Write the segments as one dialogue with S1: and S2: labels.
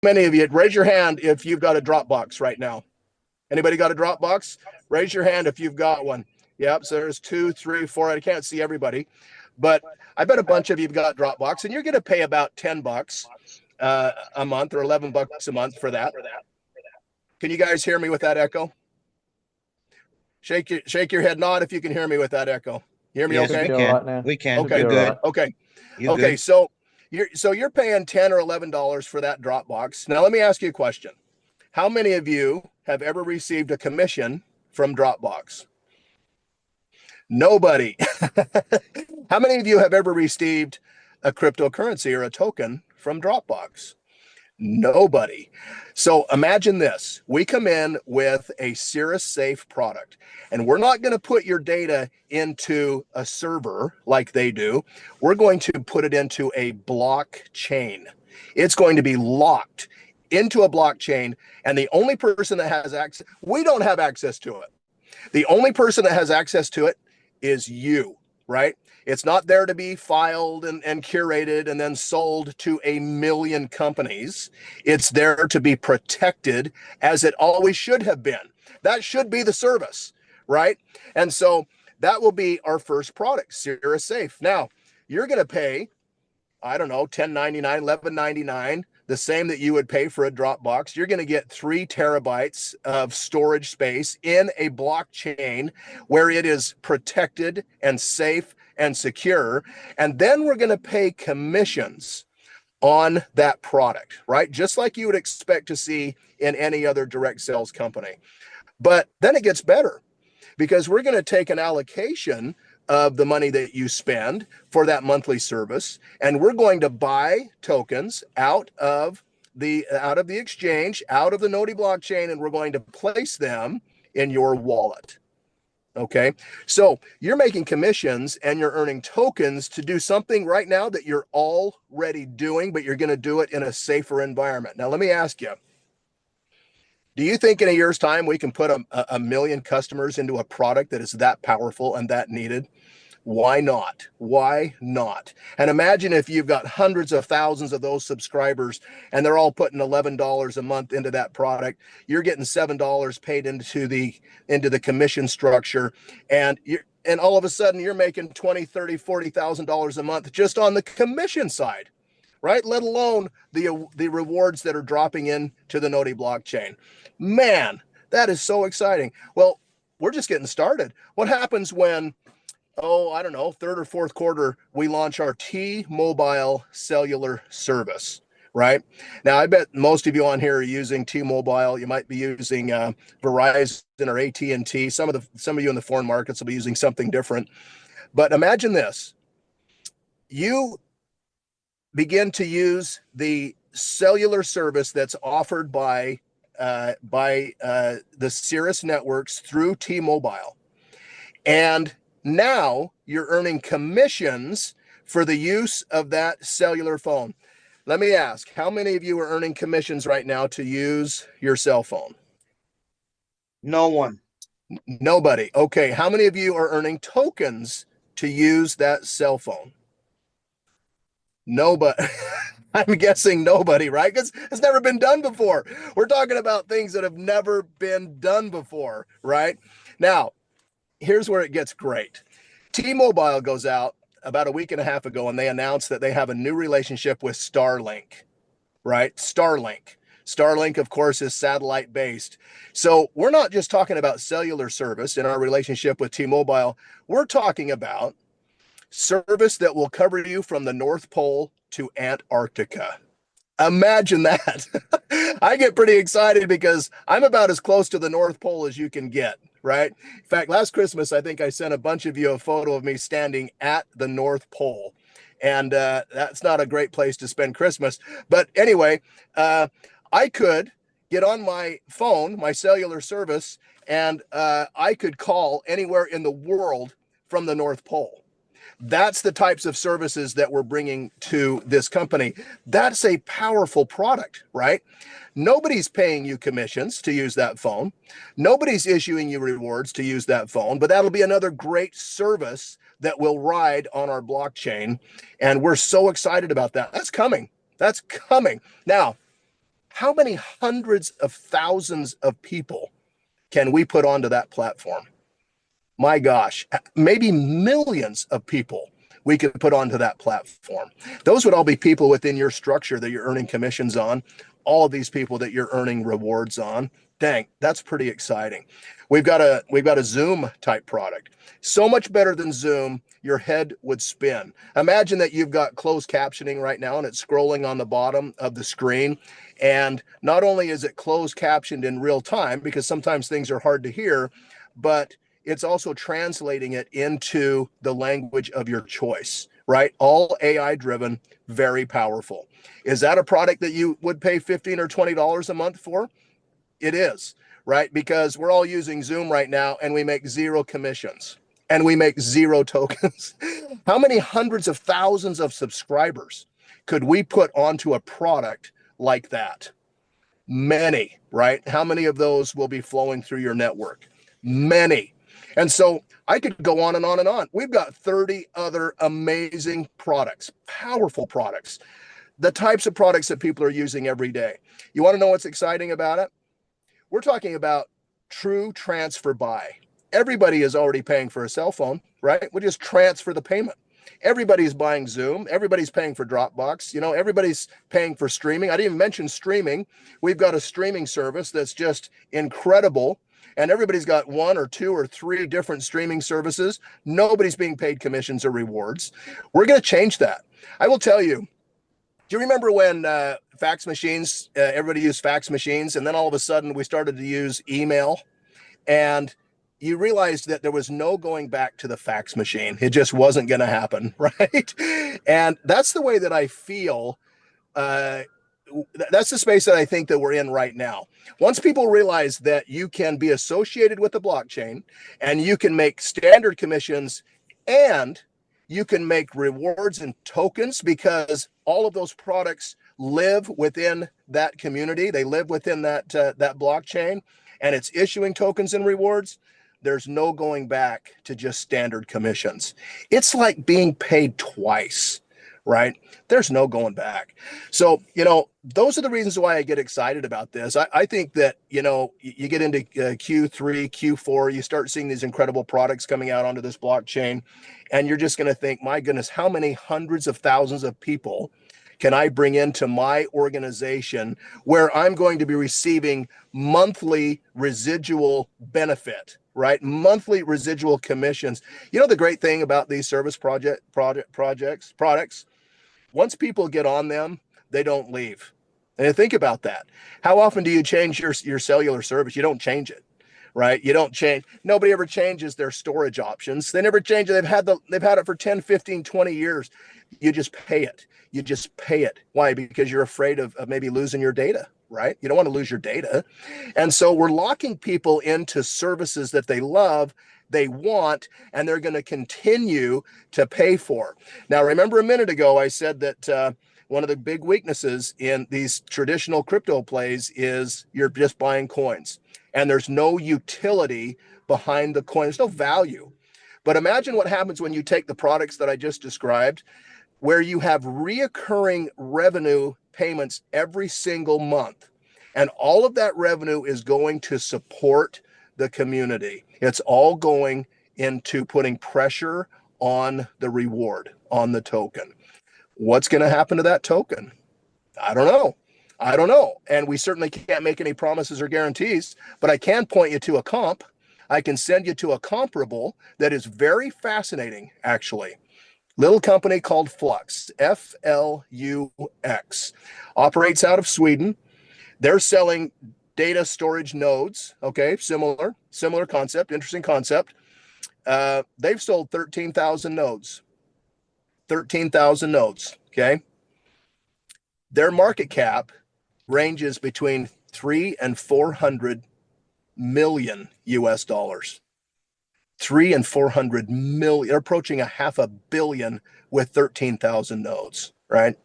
S1: many of you, raise your hand if you've got a Dropbox right now. Anybody got a Dropbox? Raise your hand if you've got one. Yep, so there's 2, 3, 4. I can't see everybody, but I bet a bunch of you've got Dropbox, and you're going to pay about $10 a month or $11 a month for that. Can you guys hear me with that echo? Shake your head nod if you can hear me with that echo. You hear me
S2: Yes,
S1: okay?
S2: we can. Right now. We can.
S1: Okay,
S2: You're good.
S1: right. Okay.
S2: You're
S1: Okay,
S2: good.
S1: so you're paying $10 or $11 for that Dropbox. Now let me ask you a question. How many of you have ever received a commission from Dropbox? Nobody. How many of you have ever received a cryptocurrency or a token from Dropbox? Nobody. So imagine this. We come in with a Cirrus safe product, and we're not going to put your data into a server like they do. We're going to put it into a blockchain. It's going to be locked into a blockchain, and the only person that has access, we don't have access to it. The only person that has access to it is you, right? It's not there to be filed and curated and then sold to a million companies. It's there to be protected as it always should have been. That should be the service, right? And so that will be our first product, Cirrus Safe. Now, you're going to pay, I don't know, $10.99, $11.99, the same that you would pay for a Dropbox. You're going to get 3 terabytes of storage space in a blockchain where it is protected and safe and secure. And then we're going to pay commissions on that product, right? Just like you would expect to see in any other direct sales company. But then it gets better because we're going to take an allocation of the money that you spend for that monthly service, and we're going to buy tokens out of the exchange, out of the Gnodi blockchain, and we're going to place them in your wallet. Okay, so you're making commissions and you're earning tokens to do something right now that you're already doing, but you're going to do it in a safer environment. Now, let me ask you, do you think in a year's time we can put a million customers into a product that is that powerful and that needed? Why not? Why not? And imagine if you've got hundreds of thousands of those subscribers and they're all putting $11 a month into that product. You're getting $7 paid into the commission structure, and all of a sudden you're making 20, 30, $40,000 a month just on the commission side, right? Let alone the rewards that are dropping in to the Gnodi blockchain. Man, that is so exciting. Well, we're just getting started. What happens when, I don't know, third or fourth quarter, we launch our T-Mobile cellular service, right? Now, I bet most of you on here are using T-Mobile. You might be using Verizon or AT&T. Some of you in the foreign markets will be using something different. But imagine this. You begin to use the cellular service that's offered by the Cirrus networks through T-Mobile. And now you're earning commissions for the use of that cellular phone. Let me ask, how many of you are earning commissions right now to use your cell phone?
S2: No one.
S1: Nobody. Okay, how many of you are earning tokens to use that cell phone? Nobody. I'm guessing nobody, right? Because it's never been done before. We're talking about things that have never been done before, right? Now, here's where it gets great. T-Mobile goes out about a week and a half ago and they announced that they have a new relationship with Starlink, right? Starlink, of course, is satellite based. So we're not just talking about cellular service in our relationship with T-Mobile. We're talking about service that will cover you from the North Pole to Antarctica. Imagine that. I get pretty excited because I'm about as close to the North Pole as you can get, right? In fact, last Christmas, I think I sent a bunch of you a photo of me standing at the North Pole. And that's not a great place to spend Christmas. But anyway, I could get on my phone, my cellular service, and I could call anywhere in the world from the North Pole. That's the types of services that we're bringing to this company. That's a powerful product, right? Nobody's paying you commissions to use that phone. Nobody's issuing you rewards to use that phone, but that'll be another great service that will ride on our blockchain. And we're so excited about that. That's coming. That's coming. Now, How many hundreds of thousands of people can we put onto that platform? My gosh, maybe millions of people we could put onto that platform. Those would all be people within your structure that you're earning commissions on, all of these people that you're earning rewards on. Dang, that's pretty exciting. We've got a Zoom type product. So much better than Zoom, your head would spin. Imagine that you've got closed captioning right now and it's scrolling on the bottom of the screen. And not only is it closed captioned in real time, because sometimes things are hard to hear, but it's also translating it into the language of your choice, right? All AI driven, very powerful. Is that a product that you would pay $15 or $20 a month for? It is, right? Because we're all using Zoom right now and we make zero commissions and we make zero tokens. How many hundreds of thousands of subscribers could we put onto a product like that? Many, right? How many of those will be flowing through your network? Many. And so I could go on and on and on. We've got 30 other amazing products, powerful products, the types of products that people are using every day. You want to know what's exciting about it? We're talking about true transfer buy. Everybody is already paying for a cell phone, right? We just transfer the payment. Everybody's buying Zoom. Everybody's paying for Dropbox. You know, everybody's paying for streaming. I didn't even mention streaming. We've got a streaming service that's just incredible. And everybody's got one or two or three different streaming services. Nobody's being paid commissions or rewards. We're going to change that. I will tell you, do you remember when fax machines, everybody used fax machines, and then all of a sudden we started to use email, and you realized that there was no going back to the fax machine. It just wasn't going to happen, right? And that's the way that I feel. Uh, that's the space that I think that we're in right now. Once people realize that you can be associated with the blockchain and you can make standard commissions and you can make rewards and tokens, because all of those products live within that community. They live within that blockchain, and it's issuing tokens and rewards. There's no going back to just standard commissions. It's like being paid twice, right? There's no going back. So, those are the reasons why I get excited about this. I think that, you get into Q3, Q4, you start seeing these incredible products coming out onto this blockchain, and you're just going to think, my goodness, how many hundreds of thousands of people can I bring into my organization where I'm going to be receiving monthly residual benefit, right? Monthly residual commissions. The great thing about these service products, once people get on them, they don't leave. And think about that. How often do you change your cellular service? You don't change it, right? You don't change. Nobody ever changes their storage options. They never change it. They've had it for 10, 15, 20 years. You just pay it. You just pay it. Why? Because you're afraid of maybe losing your data, right? You don't want to lose your data. And so we're locking people into services that they love, they want, and they're going to continue to pay for. Now, remember a minute ago, I said that one of the big weaknesses in these traditional crypto plays is you're just buying coins, and there's no utility behind the coin. There's no value. But imagine what happens when you take the products that I just described, where you have reoccurring revenue payments every single month. And all of that revenue is going to support the community. It's all going into putting pressure on the reward, on the token. What's going to happen to that token? I don't know. I don't know. And we certainly can't make any promises or guarantees, but I can point you to a comp. I can send you to a comparable that is very fascinating, actually. Little company called Flux, Flux, operates out of Sweden. They're selling data storage nodes. Okay, similar concept, interesting concept. They've sold 13,000 nodes. 13,000 nodes. Okay, their market cap ranges between 3 and 400 million US dollars. 3 and 400 million, they're approaching a $500 million with 13,000 nodes, right?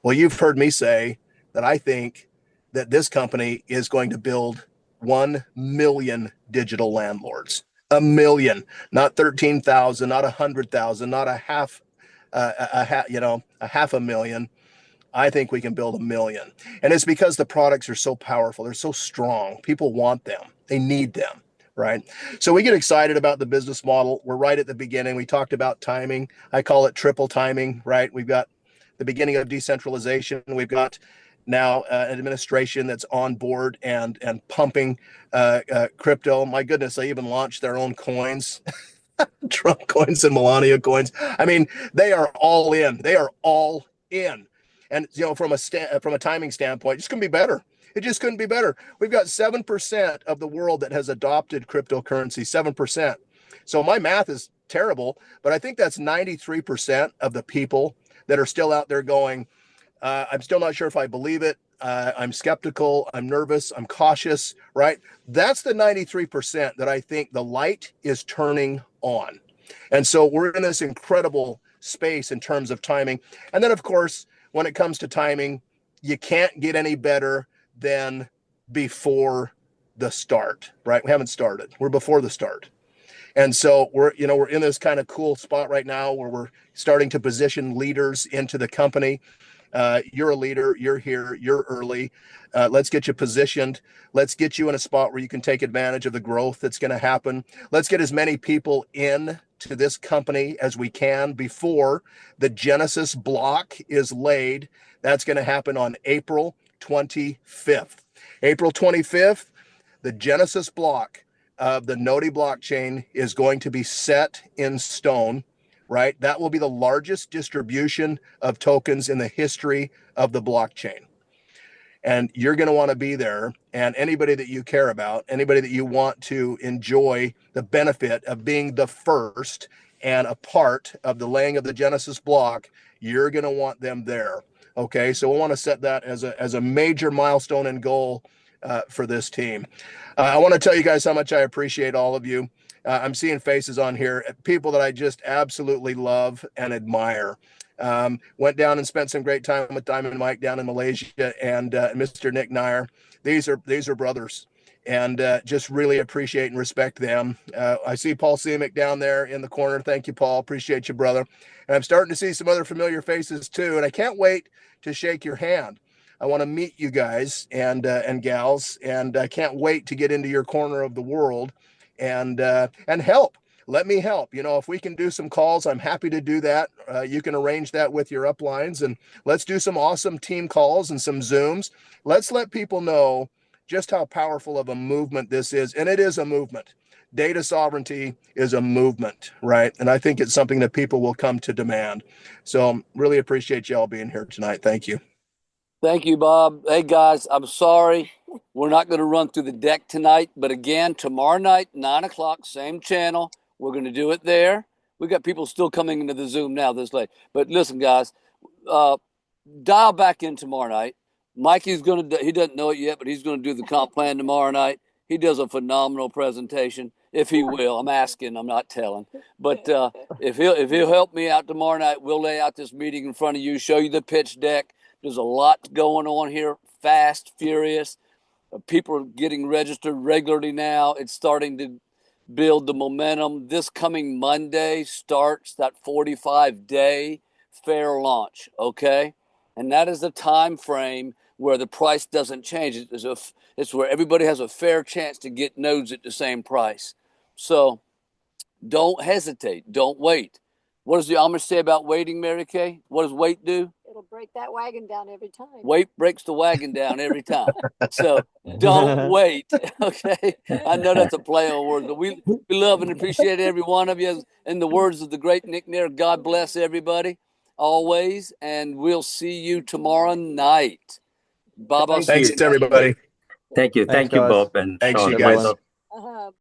S1: Well, you've heard me say that I think that this company is going to build 1 million digital landlords. A million, not 13,000, not 100,000, not a half a $500,000, I think we can build 1 million. And it's because the products are so powerful. They're so strong. People want them. They need them, right? So we get excited about the business model. We're right at the beginning. We talked about timing. I call it triple timing, right? We've got the beginning of decentralization. We've got now an administration that's on board and pumping crypto. My goodness, they even launched their own coins. Trump coins and Melania coins. I mean, they are all in. They are all in. And from a timing standpoint, it just couldn't be better. It just couldn't be better. We've got 7% of the world that has adopted cryptocurrency. 7%. So my math is terrible, but I think that's 93% of the people that are still out there going, I'm still not sure if I believe it. I'm skeptical. I'm nervous. I'm cautious, right? That's the 93% that I think the light is turning on. And so we're in this incredible space in terms of timing. And then, of course, when it comes to timing, you can't get any better than before the start, right? We haven't started. We're before the start. And so we're in this kind of cool spot right now where we're starting to position leaders into the company. You're a leader. You're here. You're early. Let's get you positioned. Let's get you in a spot where you can take advantage of the growth that's going to happen. Let's get as many people in to this company as we can before the Genesis block is laid. That's going to happen on April 25th. April 25th, the Genesis block of the Gnodi blockchain is going to be set in stone, right? That will be the largest distribution of tokens in the history of the blockchain. And you're going to want to be there. And anybody that you care about, anybody that you want to enjoy the benefit of being the first and a part of the laying of the Genesis block, you're going to want them there. Okay, so we want to set that as a major milestone and goal for this team. I want to tell you guys how much I appreciate all of you. I'm seeing faces on here, people that I just absolutely love and admire. Went down and spent some great time with Diamond Mike down in Malaysia and Mr. Nick Nair. These are brothers, and just really appreciate and respect them. I see Paul Semick down there in the corner. Thank you, Paul. Appreciate you, brother. And I'm starting to see some other familiar faces too, and I can't wait to shake your hand. I want to meet you guys and gals, and I can't wait to get into your corner of the world and help. Let me help. If we can do some calls, I'm happy to do that. You can arrange that with your uplines, and let's do some awesome team calls and some Zooms. Let's let people know just how powerful of a movement this is, and it is a movement. Data sovereignty is a movement, right? And I think it's something that people will come to demand. So really appreciate you all being here tonight. Thank you.
S3: Thank you, Bob. Hey, guys, I'm sorry. We're not going to run through the deck tonight. But again, tomorrow night, 9 o'clock, same channel. We're going to do it there. We got people still coming into the Zoom now this late. But listen, guys, dial back in tomorrow night. Mikey's going to, he doesn't know it yet, but he's going to do the comp plan tomorrow night. He does a phenomenal presentation, if he will. I'm asking, I'm not telling. But if he'll help me out tomorrow night, we'll lay out this meeting in front of you, show you the pitch deck. There's a lot going on here, fast, furious. People are getting registered regularly now. It's starting to build the momentum. This coming Monday starts that 45-day fair launch, okay? And that is the time frame where the price doesn't change. It's where everybody has a fair chance to get nodes at the same price. So don't hesitate. Don't wait. What does the Amish say about waiting, Mary Kay? What does wait do?
S4: It'll break that wagon down every time.
S3: Wait breaks the wagon down every time. So don't wait. Okay. I know that's a play on words, but we love and appreciate every one of you. In the words of the great Nick Nair, God bless everybody always. And we'll see you tomorrow night. Bob,
S1: Thanks, everybody.
S5: Thank you. Thank you,
S6: guys.
S5: Bob and
S1: Thanks,
S5: Sean.
S1: you guys.